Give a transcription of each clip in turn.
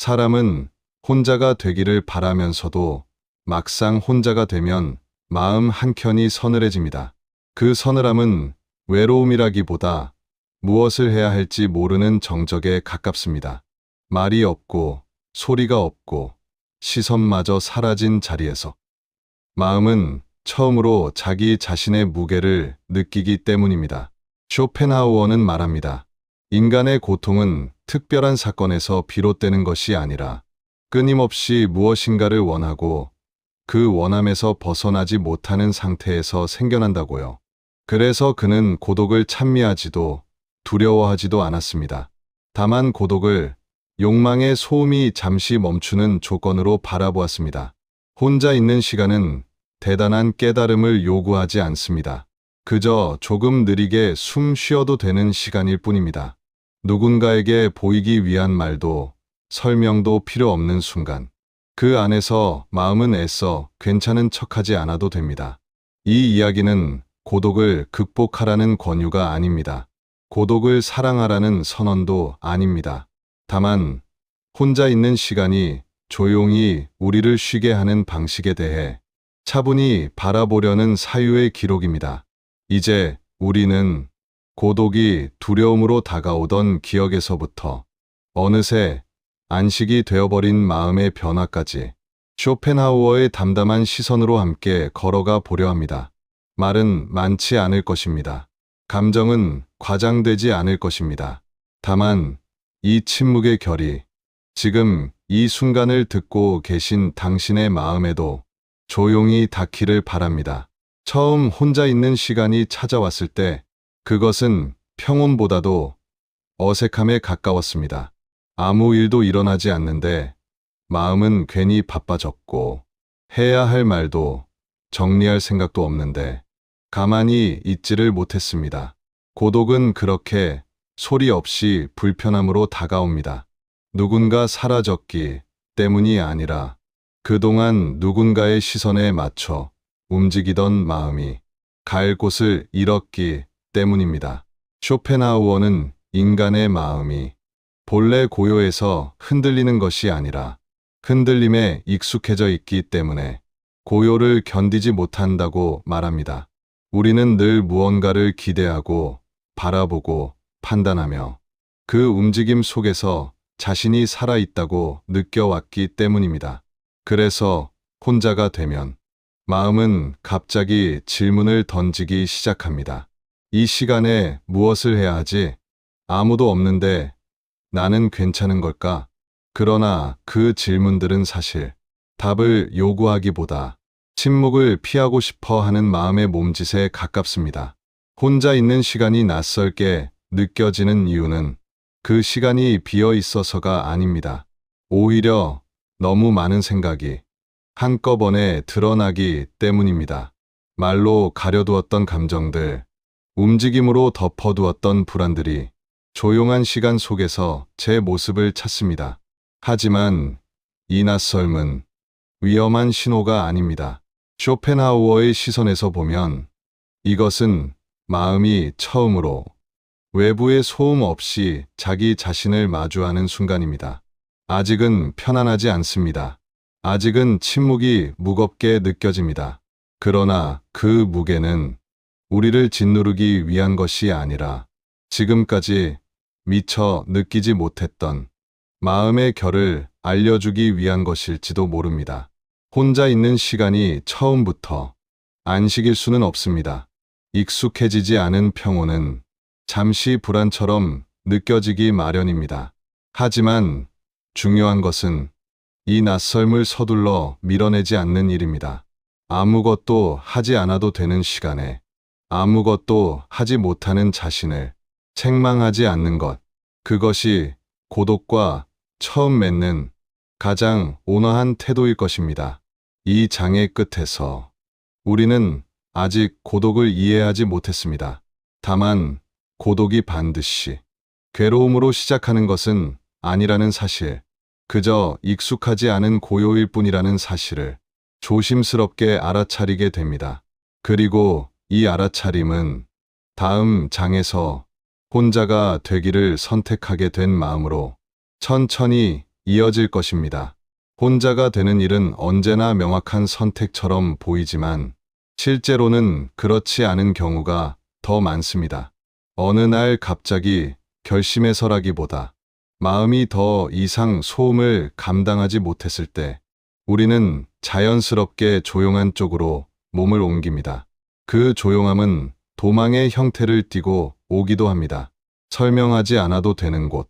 사람은 혼자가 되기를 바라면서도 막상 혼자가 되면 마음 한켠이 서늘해집니다. 그 서늘함은 외로움이라기보다 무엇을 해야 할지 모르는 정적에 가깝습니다. 말이 없고 소리가 없고 시선마저 사라진 자리에서 마음은 처음으로 자기 자신의 무게를 느끼기 때문입니다. 쇼펜하우어는 말합니다. 인간의 고통은 특별한 사건에서 비롯되는 것이 아니라 끊임없이 무엇인가를 원하고 그 원함에서 벗어나지 못하는 상태에서 생겨난다고요. 그래서 그는 고독을 찬미하지도 두려워하지도 않았습니다. 다만 고독을 욕망의 소음이 잠시 멈추는 조건으로 바라보았습니다. 혼자 있는 시간은 대단한 깨달음을 요구하지 않습니다. 그저 조금 느리게 숨 쉬어도 되는 시간일 뿐입니다. 누군가에게 보이기 위한 말도 설명도 필요 없는 순간, 그 안에서 마음은 애써 괜찮은 척하지 않아도 됩니다. 이 이야기는 고독을 극복하라는 권유가 아닙니다. 고독을 사랑하라는 선언도 아닙니다. 다만 혼자 있는 시간이 조용히 우리를 쉬게 하는 방식에 대해 차분히 바라보려는 사유의 기록입니다. 이제 우리는 고독이 두려움으로 다가오던 기억에서부터 어느새 안식이 되어버린 마음의 변화까지 쇼펜하우어의 담담한 시선으로 함께 걸어가 보려 합니다. 말은 많지 않을 것입니다. 감정은 과장되지 않을 것입니다. 다만 이 침묵의 결이 지금 이 순간을 듣고 계신 당신의 마음에도 조용히 닿기를 바랍니다. 처음 혼자 있는 시간이 찾아왔을 때 그것은 평온보다도 어색함에 가까웠습니다. 아무 일도 일어나지 않는데 마음은 괜히 바빠졌고 해야 할 말도 정리할 생각도 없는데 가만히 있지를 못했습니다. 고독은 그렇게 소리 없이 불편함으로 다가옵니다. 누군가 사라졌기 때문이 아니라 그동안 누군가의 시선에 맞춰 움직이던 마음이 갈 곳을 잃었기 때문입니다. 쇼펜하우어는 인간의 마음이 본래 고요에서 흔들리는 것이 아니라 흔들림에 익숙해져 있기 때문에 고요를 견디지 못한다고 말합니다. 우리는 늘 무언가를 기대하고 바라보고 판단하며 그 움직임 속에서 자신이 살아있다고 느껴왔기 때문입니다. 그래서 혼자가 되면 마음은 갑자기 질문을 던지기 시작합니다. 이 시간에 무엇을 해야 하지? 아무도 없는데 나는 괜찮은 걸까? 그러나 그 질문들은 사실 답을 요구하기보다 침묵을 피하고 싶어 하는 마음의 몸짓에 가깝습니다. 혼자 있는 시간이 낯설게 느껴지는 이유는 그 시간이 비어 있어서가 아닙니다. 오히려 너무 많은 생각이 한꺼번에 드러나기 때문입니다. 말로 가려두었던 감정들, 움직임으로 덮어두었던 불안들이 조용한 시간 속에서 제 모습을 찾습니다. 하지만 이 낯설음은 위험한 신호가 아닙니다. 쇼펜하우어의 시선에서 보면 이것은 마음이 처음으로 외부의 소음 없이 자기 자신을 마주하는 순간입니다. 아직은 편안하지 않습니다. 아직은 침묵이 무겁게 느껴집니다. 그러나 그 무게는 우리를 짓누르기 위한 것이 아니라 지금까지 미처 느끼지 못했던 마음의 결을 알려주기 위한 것일지도 모릅니다. 혼자 있는 시간이 처음부터 안식일 수는 없습니다. 익숙해지지 않은 평온은 잠시 불안처럼 느껴지기 마련입니다. 하지만 중요한 것은 이 낯설음을 서둘러 밀어내지 않는 일입니다. 아무것도 하지 않아도 되는 시간에 아무것도 하지 못하는 자신을 책망하지 않는 것, 그것이 고독과 처음 맺는 가장 온화한 태도일 것입니다. 이 장의 끝에서 우리는 아직 고독을 이해하지 못했습니다. 다만 고독이 반드시 괴로움으로 시작하는 것은 아니라는 사실, 그저 익숙하지 않은 고요일 뿐이라는 사실을 조심스럽게 알아차리게 됩니다. 그리고 이 알아차림은 다음 장에서 혼자가 되기를 선택하게 된 마음으로 천천히 이어질 것입니다. 혼자가 되는 일은 언제나 명확한 선택처럼 보이지만 실제로는 그렇지 않은 경우가 더 많습니다. 어느 날 갑자기 결심해서라기보다 마음이 더 이상 소음을 감당하지 못했을 때 우리는 자연스럽게 조용한 쪽으로 몸을 옮깁니다. 그 조용함은 도망의 형태를 띠고 오기도 합니다. 설명하지 않아도 되는 곳,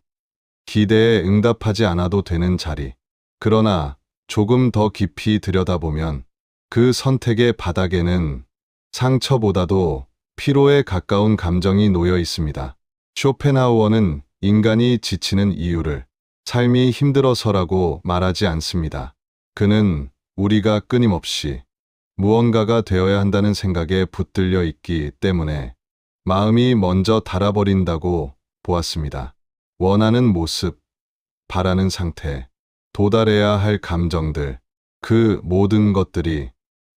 기대에 응답하지 않아도 되는 자리. 그러나 조금 더 깊이 들여다보면 그 선택의 바닥에는 상처보다도 피로에 가까운 감정이 놓여 있습니다. 쇼펜하우어는 인간이 지치는 이유를 삶이 힘들어서라고 말하지 않습니다. 그는 우리가 끊임없이 무언가가 되어야 한다는 생각에 붙들려 있기 때문에 마음이 먼저 닳아버린다고 보았습니다. 원하는 모습, 바라는 상태, 도달해야 할 감정들, 그 모든 것들이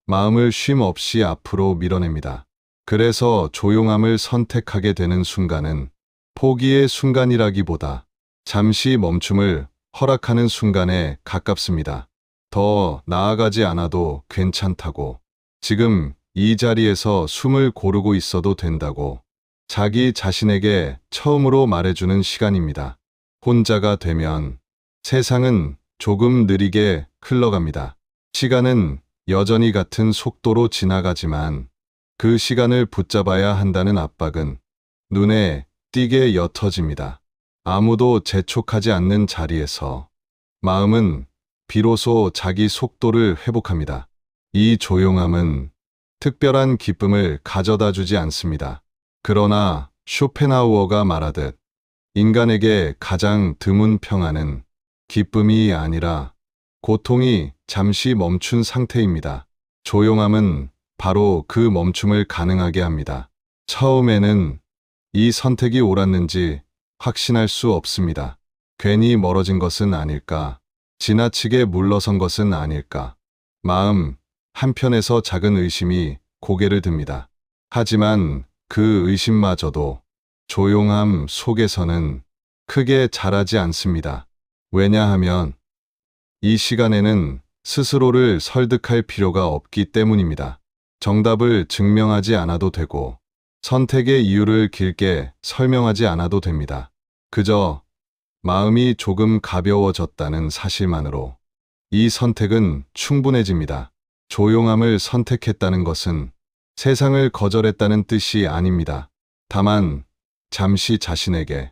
마음을 쉼 없이 앞으로 밀어냅니다. 그래서 조용함을 선택하게 되는 순간은 포기의 순간이라기보다 잠시 멈춤을 허락하는 순간에 가깝습니다. 더 나아가지 않아도 괜찮다고, 지금 이 자리에서 숨을 고르고 있어도 된다고 자기 자신에게 처음으로 말해주는 시간입니다. 혼자가 되면 세상은 조금 느리게 흘러갑니다. 시간은 여전히 같은 속도로 지나가지만 그 시간을 붙잡아야 한다는 압박은 눈에 띄게 옅어집니다. 아무도 재촉하지 않는 자리에서 마음은 비로소 자기 속도를 회복합니다. 이 조용함은 특별한 기쁨을 가져다 주지 않습니다. 그러나 쇼펜하우어가 말하듯 인간에게 가장 드문 평안은 기쁨이 아니라 고통이 잠시 멈춘 상태입니다. 조용함은 바로 그 멈춤을 가능하게 합니다. 처음에는 이 선택이 옳았는지 확신할 수 없습니다. 괜히 멀어진 것은 아닐까? 지나치게 물러선 것은 아닐까? 마음 한편에서 작은 의심이 고개를 듭니다. 하지만 그 의심마저도 조용함 속에서는 크게 자라지 않습니다. 왜냐하면 이 시간에는 스스로를 설득할 필요가 없기 때문입니다. 정답을 증명하지 않아도 되고 선택의 이유를 길게 설명하지 않아도 됩니다. 그저 마음이 조금 가벼워졌다는 사실만으로 이 선택은 충분해집니다. 조용함을 선택했다는 것은 세상을 거절했다는 뜻이 아닙니다. 다만 잠시 자신에게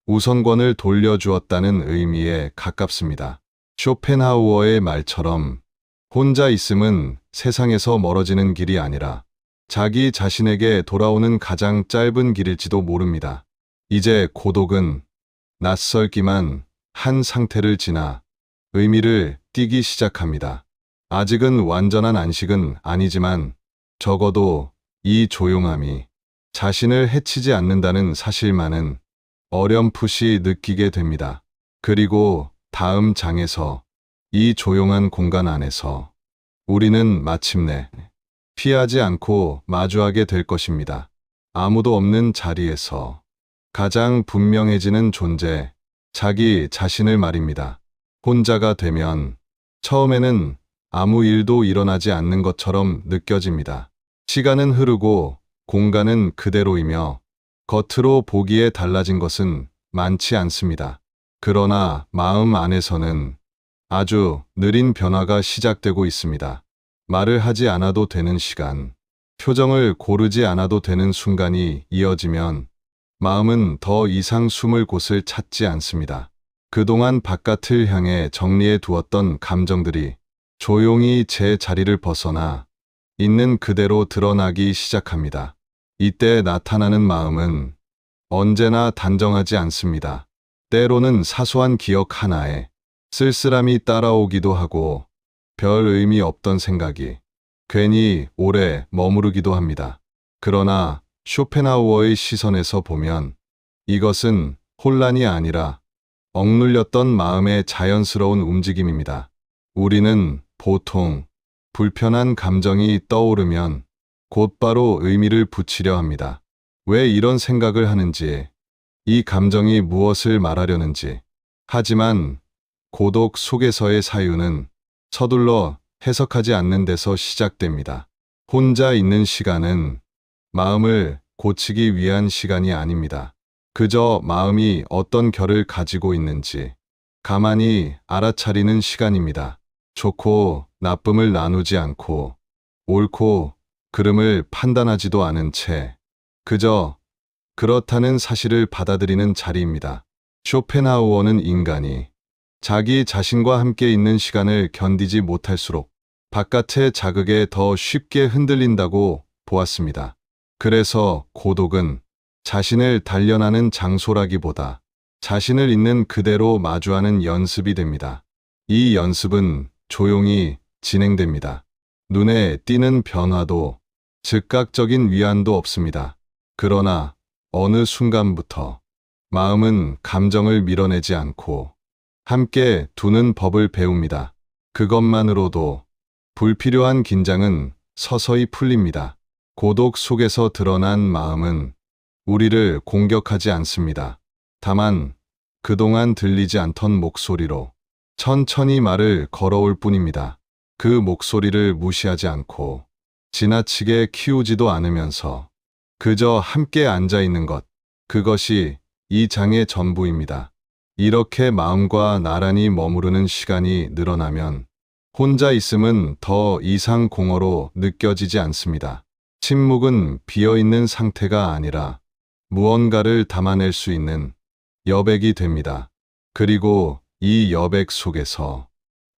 우선권을 돌려주었다는 의미에 가깝습니다. 쇼펜하우어의 말처럼 혼자 있음은 세상에서 멀어지는 길이 아니라 자기 자신에게 돌아오는 가장 짧은 길일지도 모릅니다. 이제 고독은 낯설기만 한 상태를 지나 의미를 띠기 시작합니다. 아직은 완전한 안식은 아니지만 적어도 이 조용함이 자신을 해치지 않는다는 사실만은 어렴풋이 느끼게 됩니다. 그리고 다음 장에서 이 조용한 공간 안에서 우리는 마침내 피하지 않고 마주하게 될 것입니다. 아무도 없는 자리에서 가장 분명해지는 존재, 자기 자신을 말입니다. 혼자가 되면 처음에는 아무 일도 일어나지 않는 것처럼 느껴집니다. 시간은 흐르고 공간은 그대로이며 겉으로 보기에 달라진 것은 많지 않습니다. 그러나 마음 안에서는 아주 느린 변화가 시작되고 있습니다. 말을 하지 않아도 되는 시간, 표정을 고르지 않아도 되는 순간이 이어지면 마음은 더 이상 숨을 곳을 찾지 않습니다. 그동안 바깥을 향해 정리해 두었던 감정들이 조용히 제 자리를 벗어나 있는 그대로 드러나기 시작합니다. 이때 나타나는 마음은 언제나 단정하지 않습니다. 때로는 사소한 기억 하나에 쓸쓸함이 따라오기도 하고 별 의미 없던 생각이 괜히 오래 머무르기도 합니다. 그러나 쇼펜하우어의 시선에서 보면 이것은 혼란이 아니라 억눌렸던 마음의 자연스러운 움직임입니다. 우리는 보통 불편한 감정이 떠오르면 곧바로 의미를 붙이려 합니다. 왜 이런 생각을 하는지, 이 감정이 무엇을 말하려는지. 하지만 고독 속에서의 사유는 서둘러 해석하지 않는 데서 시작됩니다. 혼자 있는 시간은 마음을 고치기 위한 시간이 아닙니다. 그저 마음이 어떤 결을 가지고 있는지 가만히 알아차리는 시간입니다. 좋고 나쁨을 나누지 않고 옳고 그름을 판단하지도 않은 채 그저 그렇다는 사실을 받아들이는 자리입니다. 쇼펜하우어는 인간이 자기 자신과 함께 있는 시간을 견디지 못할수록 바깥의 자극에 더 쉽게 흔들린다고 보았습니다. 그래서 고독은 자신을 단련하는 장소라기보다 자신을 있는 그대로 마주하는 연습이 됩니다. 이 연습은 조용히 진행됩니다. 눈에 띄는 변화도 즉각적인 위안도 없습니다. 그러나 어느 순간부터 마음은 감정을 밀어내지 않고 함께 두는 법을 배웁니다. 그것만으로도 불필요한 긴장은 서서히 풀립니다. 고독 속에서 드러난 마음은 우리를 공격하지 않습니다. 다만 그동안 들리지 않던 목소리로 천천히 말을 걸어올 뿐입니다. 그 목소리를 무시하지 않고 지나치게 키우지도 않으면서 그저 함께 앉아 있는 것, 그것이 이 장의 전부입니다. 이렇게 마음과 나란히 머무르는 시간이 늘어나면 혼자 있음은 더 이상 공허로 느껴지지 않습니다. 침묵은 비어있는 상태가 아니라 무언가를 담아낼 수 있는 여백이 됩니다. 그리고 이 여백 속에서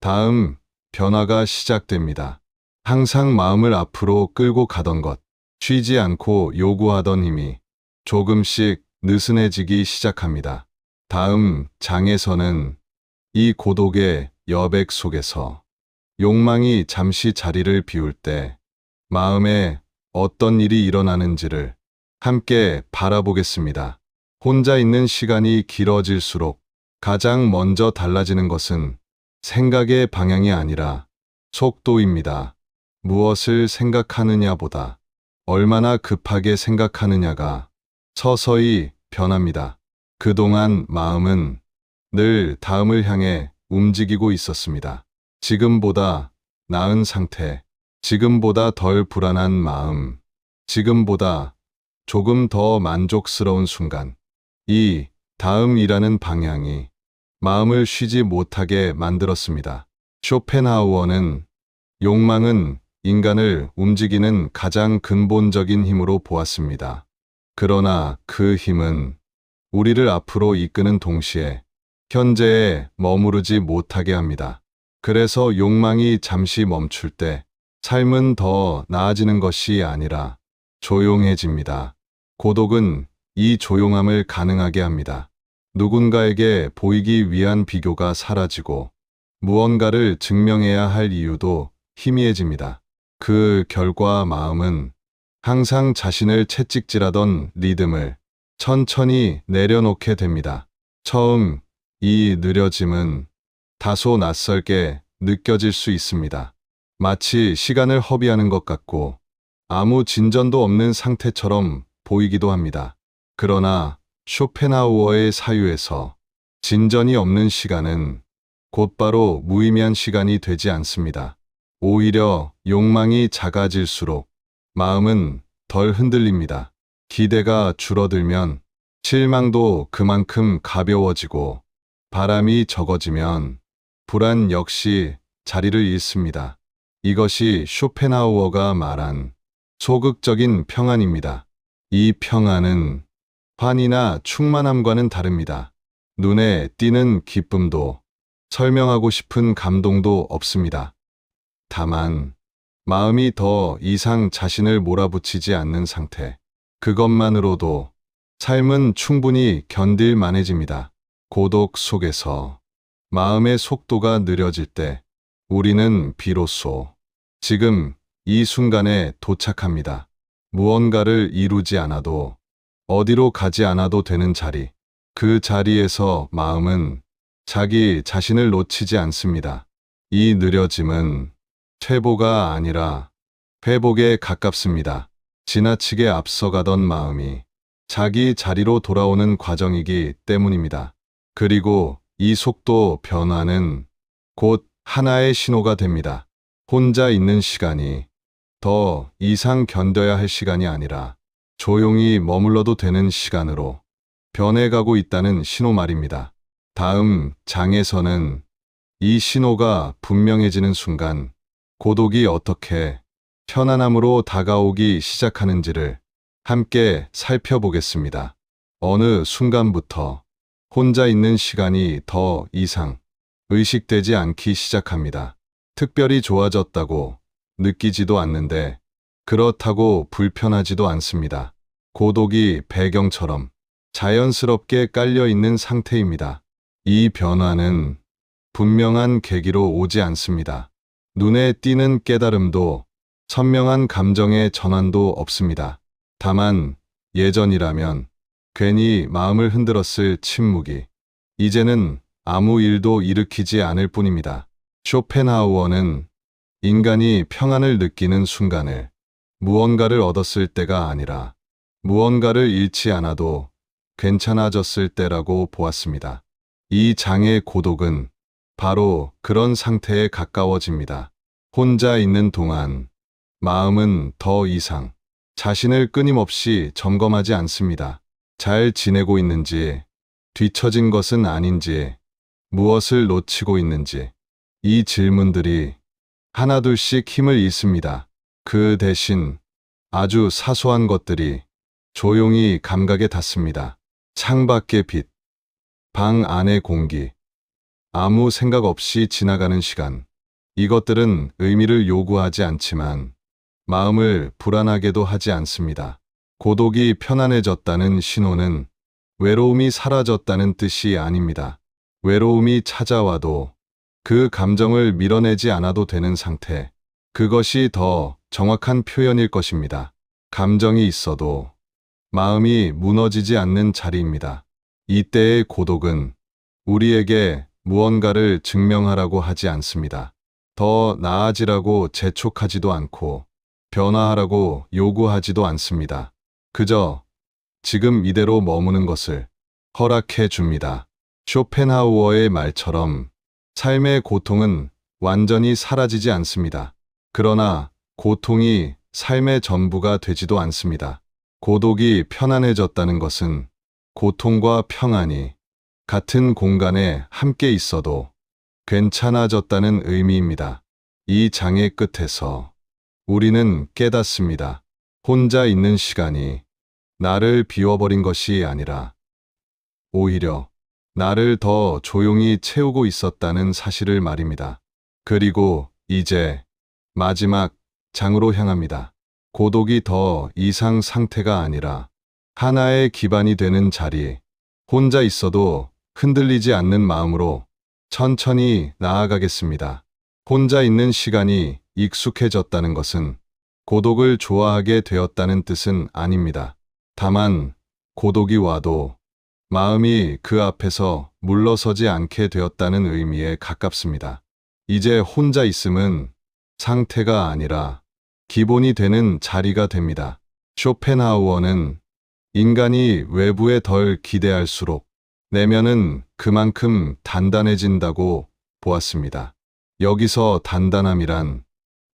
다음 변화가 시작됩니다. 항상 마음을 앞으로 끌고 가던 것, 쉬지 않고 요구하던 힘이 조금씩 느슨해지기 시작합니다. 다음 장에서는 이 고독의 여백 속에서 욕망이 잠시 자리를 비울 때 마음에 어떤 일이 일어나는지를 함께 바라보겠습니다. 혼자 있는 시간이 길어질수록 가장 먼저 달라지는 것은 생각의 방향이 아니라 속도입니다. 무엇을 생각하느냐보다 얼마나 급하게 생각하느냐가 서서히 변합니다. 그동안 마음은 늘 다음을 향해 움직이고 있었습니다. 지금보다 나은 상태, 지금보다 덜 불안한 마음, 지금보다 조금 더 만족스러운 순간. 이 다음이라는 방향이 마음을 쉬지 못하게 만들었습니다. 쇼펜하우어는 욕망은 인간을 움직이는 가장 근본적인 힘으로 보았습니다. 그러나 그 힘은 우리를 앞으로 이끄는 동시에 현재에 머무르지 못하게 합니다. 그래서 욕망이 잠시 멈출 때 삶은 더 나아지는 것이 아니라 조용해집니다. 고독은 이 조용함을 가능하게 합니다. 누군가에게 보이기 위한 비교가 사라지고 무언가를 증명해야 할 이유도 희미해집니다. 그 결과 마음은 항상 자신을 채찍질하던 리듬을 천천히 내려놓게 됩니다. 처음 이 느려짐은 다소 낯설게 느껴질 수 있습니다. 마치 시간을 허비하는 것 같고 아무 진전도 없는 상태처럼 보이기도 합니다. 그러나 쇼펜하우어의 사유에서 진전이 없는 시간은 곧바로 무의미한 시간이 되지 않습니다. 오히려 욕망이 작아질수록 마음은 덜 흔들립니다. 기대가 줄어들면 실망도 그만큼 가벼워지고 바람이 적어지면 불안 역시 자리를 잃습니다. 이것이 쇼펜하우어가 말한 소극적인 평안입니다. 이 평안은 환희나 충만함과는 다릅니다. 눈에 띄는 기쁨도 설명하고 싶은 감동도 없습니다. 다만 마음이 더 이상 자신을 몰아붙이지 않는 상태, 그것만으로도 삶은 충분히 견딜 만해집니다. 고독 속에서 마음의 속도가 느려질 때 우리는 비로소 지금 이 순간에 도착합니다. 무언가를 이루지 않아도 어디로 가지 않아도 되는 자리, 그 자리에서 마음은 자기 자신을 놓치지 않습니다. 이 느려짐은 퇴보가 아니라 회복에 가깝습니다. 지나치게 앞서가던 마음이 자기 자리로 돌아오는 과정이기 때문입니다. 그리고 이 속도 변화는 곧 하나의 신호가 됩니다. 혼자 있는 시간이 더 이상 견뎌야 할 시간이 아니라 조용히 머물러도 되는 시간으로 변해가고 있다는 신호 말입니다. 다음 장에서는 이 신호가 분명해지는 순간 고독이 어떻게 편안함으로 다가오기 시작하는지를 함께 살펴보겠습니다. 어느 순간부터 혼자 있는 시간이 더 이상 의식되지 않기 시작합니다. 특별히 좋아졌다고 느끼지도 않는데 그렇다고 불편하지도 않습니다. 고독이 배경처럼 자연스럽게 깔려 있는 상태입니다. 이 변화는 분명한 계기로 오지 않습니다. 눈에 띄는 깨달음도 선명한 감정의 전환도 없습니다. 다만 예전이라면 괜히 마음을 흔들었을 침묵이 이제는 아무 일도 일으키지 않을 뿐입니다. 쇼펜하우어는 인간이 평안을 느끼는 순간을 무언가를 얻었을 때가 아니라 무언가를 잃지 않아도 괜찮아졌을 때라고 보았습니다. 이 장의 고독은 바로 그런 상태에 가까워집니다. 혼자 있는 동안 마음은 더 이상 자신을 끊임없이 점검하지 않습니다. 잘 지내고 있는지, 뒤처진 것은 아닌지, 무엇을 놓치고 있는지, 이 질문들이 하나둘씩 힘을 잃습니다. 그 대신 아주 사소한 것들이 조용히 감각에 닿습니다. 창밖의 빛, 방 안의 공기, 아무 생각 없이 지나가는 시간. 이것들은 의미를 요구하지 않지만 마음을 불안하게도 하지 않습니다. 고독이 편안해졌다는 신호는 외로움이 사라졌다는 뜻이 아닙니다. 외로움이 찾아와도 그 감정을 밀어내지 않아도 되는 상태. 그것이 더 정확한 표현일 것입니다. 감정이 있어도 마음이 무너지지 않는 자리입니다. 이때의 고독은 우리에게 무언가를 증명하라고 하지 않습니다. 더 나아지라고 재촉하지도 않고 변화하라고 요구하지도 않습니다. 그저 지금 이대로 머무는 것을 허락해 줍니다. 쇼펜하우어의 말처럼 삶의 고통은 완전히 사라지지 않습니다. 그러나 고통이 삶의 전부가 되지도 않습니다. 고독이 편안해졌다는 것은 고통과 평안이 같은 공간에 함께 있어도 괜찮아졌다는 의미입니다. 이 장의 끝에서 우리는 깨닫습니다. 혼자 있는 시간이 나를 비워버린 것이 아니라 오히려 나를 더 조용히 채우고 있었다는 사실을 말입니다. 그리고 이제 마지막 장으로 향합니다. 고독이 더 이상 상태가 아니라 하나의 기반이 되는 자리, 혼자 있어도 흔들리지 않는 마음으로 천천히 나아가겠습니다. 혼자 있는 시간이 익숙해졌다는 것은 고독을 좋아하게 되었다는 뜻은 아닙니다. 다만 고독이 와도 마음이 그 앞에서 물러서지 않게 되었다는 의미에 가깝습니다. 이제 혼자 있음은 상태가 아니라 기본이 되는 자리가 됩니다. 쇼펜하우어는 인간이 외부에 덜 기대할수록 내면은 그만큼 단단해진다고 보았습니다. 여기서 단단함이란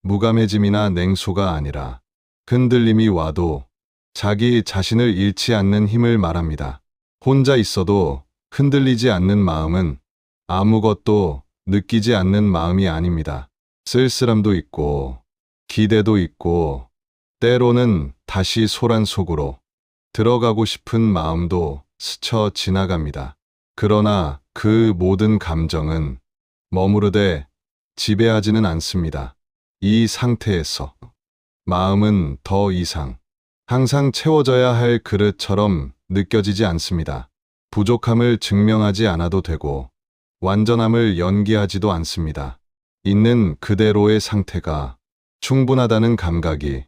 무감해짐이나 냉소가 아니라 흔들림이 와도 자기 자신을 잃지 않는 힘을 말합니다. 혼자 있어도 흔들리지 않는 마음은 아무것도 느끼지 않는 마음이 아닙니다. 쓸쓸함도 있고 기대도 있고 때로는 다시 소란 속으로 들어가고 싶은 마음도 스쳐 지나갑니다. 그러나 그 모든 감정은 머무르되 지배하지는 않습니다. 이 상태에서 마음은 더 이상 항상 채워져야 할 그릇처럼 느껴지지 않습니다. 부족함을 증명하지 않아도 되고 완전함을 연기하지도 않습니다. 있는 그대로의 상태가 충분하다는 감각이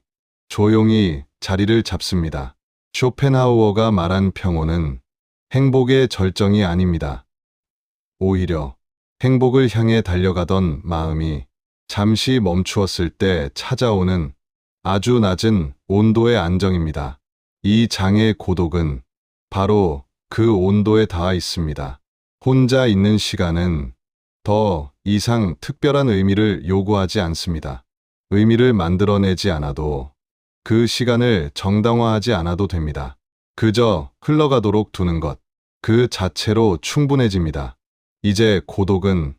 조용히 자리를 잡습니다. 쇼펜하우어가 말한 평온은 행복의 절정이 아닙니다. 오히려 행복을 향해 달려가던 마음이 잠시 멈추었을 때 찾아오는 아주 낮은 온도의 안정입니다. 이 장의 고독은 바로 그 온도에 닿아 있습니다. 혼자 있는 시간은 더 이상 특별한 의미를 요구하지 않습니다. 의미를 만들어내지 않아도 그 시간을 정당화하지 않아도 됩니다. 그저 흘러가도록 두는 것, 그 자체로 충분해집니다. 이제 고독은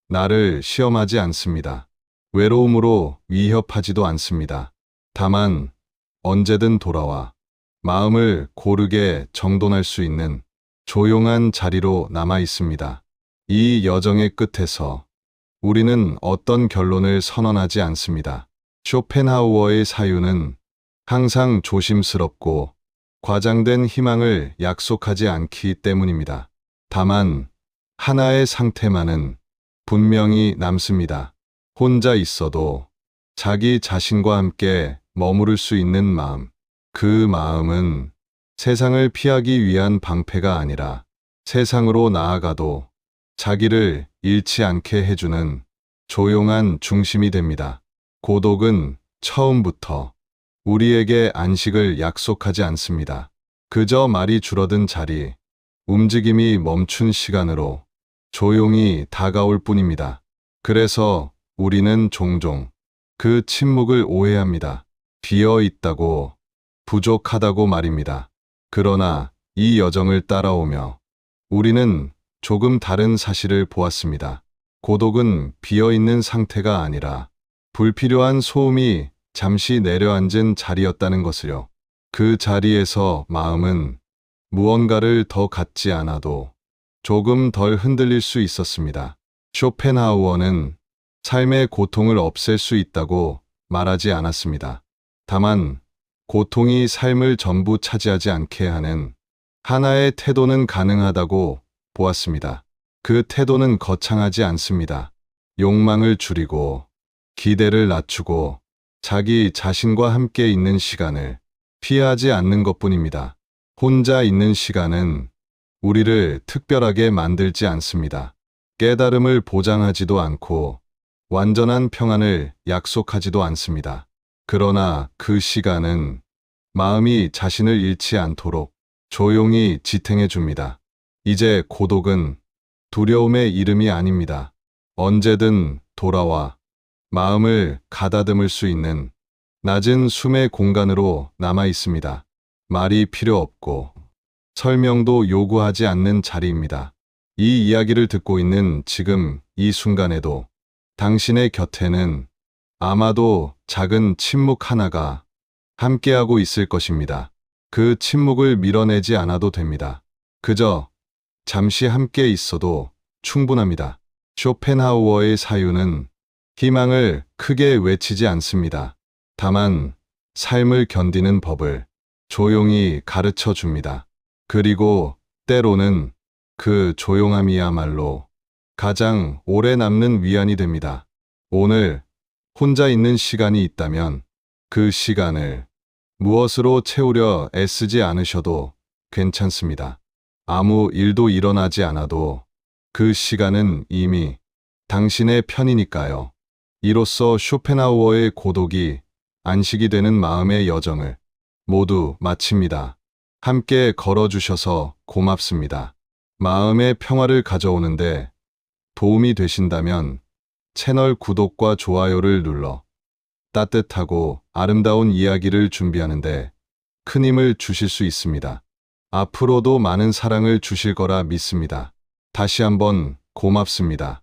나를 시험하지 않습니다. 외로움으로 위협하지도 않습니다. 다만 언제든 돌아와 마음을 고르게 정돈할 수 있는 조용한 자리로 남아 있습니다. 이 여정의 끝에서 우리는 어떤 결론을 선언하지 않습니다. 쇼펜하우어의 사유는 항상 조심스럽고 과장된 희망을 약속하지 않기 때문입니다. 다만 하나의 상태만은 분명히 남습니다. 혼자 있어도 자기 자신과 함께 머무를 수 있는 마음. 그 마음은 세상을 피하기 위한 방패가 아니라 세상으로 나아가도 자기를 잃지 않게 해주는 조용한 중심이 됩니다. 고독은 처음부터 우리에게 안식을 약속하지 않습니다. 그저 말이 줄어든 자리, 움직임이 멈춘 시간으로 조용히 다가올 뿐입니다. 그래서 우리는 종종 그 침묵을 오해합니다. 비어 있다고, 부족하다고 말입니다. 그러나 이 여정을 따라오며 우리는 조금 다른 사실을 보았습니다. 고독은 비어있는 상태가 아니라 불필요한 소음이 잠시 내려앉은 자리였다는 것을요. 그 자리에서 마음은 무언가를 더 갖지 않아도 조금 덜 흔들릴 수 있었습니다. 쇼펜하우어는 삶의 고통을 없앨 수 있다고 말하지 않았습니다. 다만 고통이 삶을 전부 차지하지 않게 하는 하나의 태도는 가능하다고 보았습니다. 그 태도는 거창하지 않습니다. 욕망을 줄이고 기대를 낮추고 자기 자신과 함께 있는 시간을 피하지 않는 것뿐입니다. 혼자 있는 시간은 우리를 특별하게 만들지 않습니다. 깨달음을 보장하지도 않고 완전한 평안을 약속하지도 않습니다. 그러나 그 시간은 마음이 자신을 잃지 않도록 조용히 지탱해 줍니다. 이제 고독은 두려움의 이름이 아닙니다. 언제든 돌아와 마음을 가다듬을 수 있는 낮은 숨의 공간으로 남아 있습니다. 말이 필요 없고 설명도 요구하지 않는 자리입니다. 이 이야기를 듣고 있는 지금 이 순간에도 당신의 곁에는 아마도 작은 침묵 하나가 함께하고 있을 것입니다. 그 침묵을 밀어내지 않아도 됩니다. 그저 잠시 함께 있어도 충분합니다. 쇼펜하우어의 사유는 희망을 크게 외치지 않습니다. 다만 삶을 견디는 법을 조용히 가르쳐 줍니다. 그리고 때로는 그 조용함이야말로 가장 오래 남는 위안이 됩니다. 오늘 혼자 있는 시간이 있다면 그 시간을 무엇으로 채우려 애쓰지 않으셔도 괜찮습니다. 아무 일도 일어나지 않아도 그 시간은 이미 당신의 편이니까요. 이로써 쇼펜하우어의 고독이 안식이 되는 마음의 여정을 모두 마칩니다. 함께 걸어주셔서 고맙습니다. 마음의 평화를 가져오는데 도움이 되신다면 채널 구독과 좋아요를 눌러 따뜻하고 아름다운 이야기를 준비하는데 큰 힘을 주실 수 있습니다. 앞으로도 많은 사랑을 주실 거라 믿습니다. 다시 한번 고맙습니다.